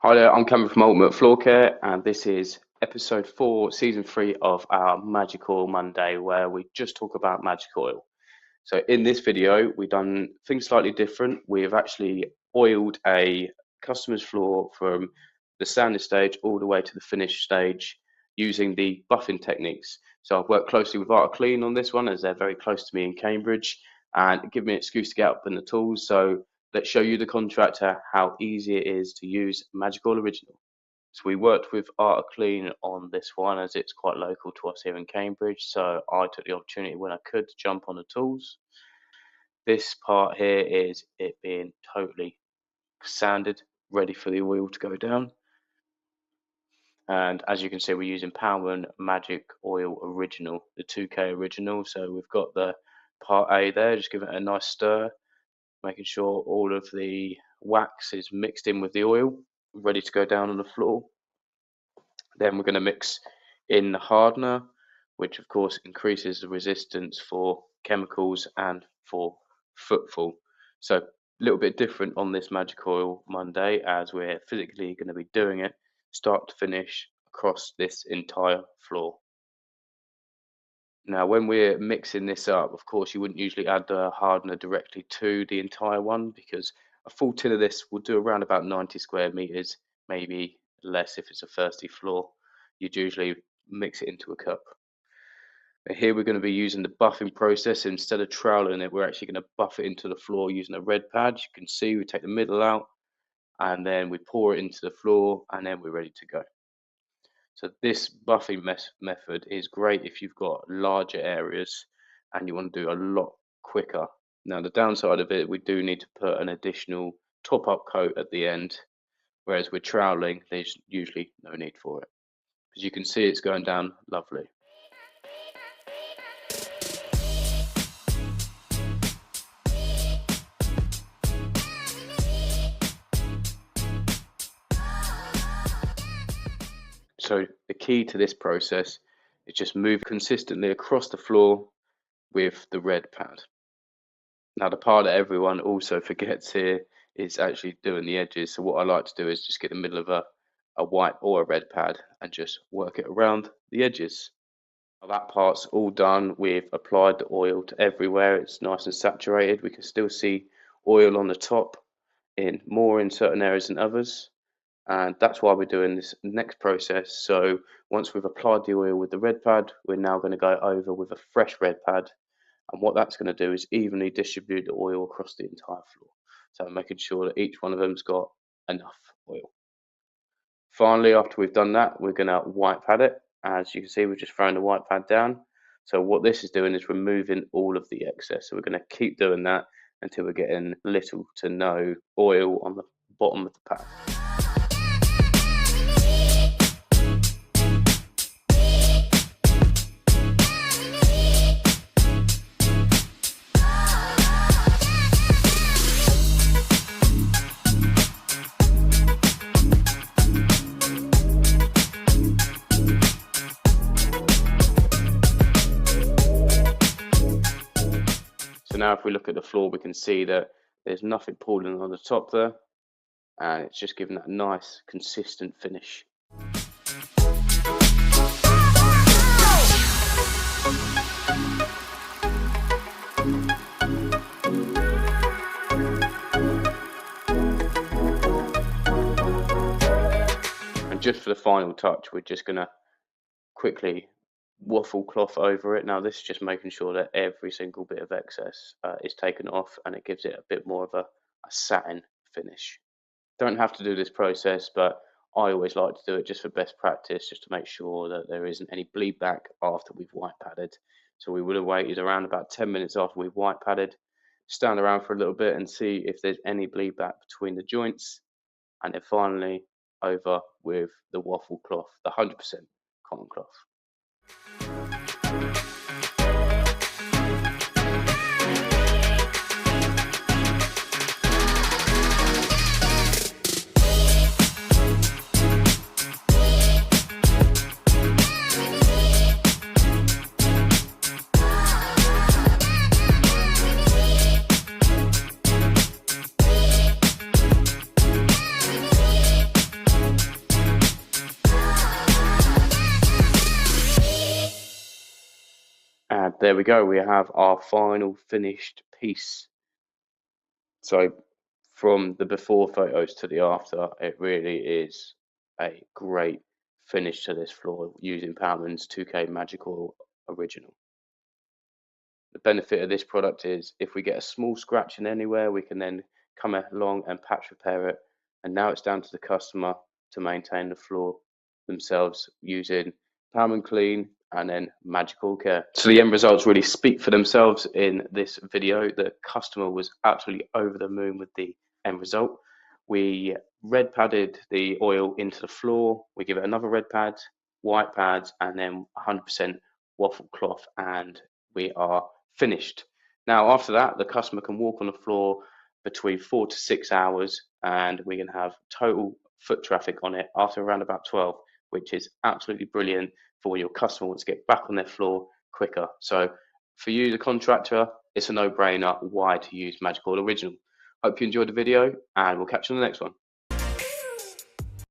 Hi there, I'm Cameron from Ultimate Floor Care, and this is episode 4, season 3 of our Magic Oil Monday, where we just talk about magic oil. So, in this video, we've done things slightly different. We have actually oiled a customer's floor from the sanding stage all the way to the finish stage using the buffing techniques. So, I've worked closely with Art Clean on this one as they're very close to me in Cambridge and give me an excuse to get up in the tools. So, let's show you the contractor how easy it is to use Magic Oil Original. So we worked with Art Clean on this one as it's quite local to us here in Cambridge. So I took the opportunity when I could to jump on the tools. This part here is it being totally sanded, ready for the oil to go down. And as you can see, we're using Pallmann Magic Oil Original, the 2K Original. So we've got the part A there, just give it a nice stir, making sure all of the wax is mixed in with the oil, ready to go down on the floor. Then we're going to mix in the hardener, which of course increases the resistance for chemicals and for footfall. So a little bit different on this Magic Oil Monday as we're physically going to be doing it start to finish across this entire floor. Now, when we're mixing this up, of course, you wouldn't usually add the hardener directly to the entire one because a full tin of this will do around about 90 square meters, maybe less if it's a thirsty floor. You'd usually mix it into a cup. But here we're going to be using the buffing process. Instead of troweling it, we're actually going to buff it into the floor using a red pad. You can see we take the middle out and then we pour it into the floor and then we're ready to go. So this buffing method is great if you've got larger areas and you want to do a lot quicker. Now the downside of it, we do need to put an additional top-up coat at the end, whereas with troweling, there's usually no need for it. As you can see, it's going down lovely. So the key to this process is just move consistently across the floor with the red pad. Now the part that everyone also forgets here is actually doing the edges. So what I like to do is just get the middle of a white or a red pad and just work it around the edges. Now that part's all done. We've applied the oil to everywhere. It's nice and saturated. We can still see oil on the top more in certain areas than others. And that's why we're doing this next process. So once we've applied the oil with the red pad, we're now going to go over with a fresh red pad. And what that's going to do is evenly distribute the oil across the entire floor. So making sure that each one of them's got enough oil. Finally, after we've done that, we're going to white pad it. As you can see, we're just throwing the white pad down. So what this is doing is removing all of the excess. So we're going to keep doing that until we're getting little to no oil on the bottom of the pad. So now if we look at the floor, we can see that there's nothing pooling on the top there, and it's just giving that nice, consistent finish. And just for the final touch, we're just going to quickly waffle cloth over it. Now this is just making sure that every single bit of excess is taken off, and it gives it a bit more of a satin finish. Don't have to do this process, but I always like to do it just for best practice, just to make sure that there isn't any bleed back after we've white padded. So we would have waited around about 10 minutes after we've white padded, stand around for a little bit and see if there's any bleed back between the joints, and then finally over with the waffle cloth, the 100% cotton cloth. And there we go, we have our final finished piece. So from the before photos to the after, it really is a great finish to this floor using Pallmann's 2K Magic Oil Original. The benefit of this product is if we get a small scratch in anywhere, we can then come along and patch repair it. And now it's down to the customer to maintain the floor themselves using Pallmann Clean and then Magical Care. So the end results really speak for themselves in this video. The customer was absolutely over the moon with the end result. We red padded the oil into the floor. We give it another red pad, white pads, and then 100% waffle cloth, and we are finished. Now, after that, the customer can walk on the floor between 4 to 6 hours, and we can have total foot traffic on it after around about 12, which is absolutely brilliant for when your customer wants to get back on their floor quicker. So for you, the contractor, it's a no-brainer why to use Magic Oil Original. Hope you enjoyed the video, and we'll catch you on the next one.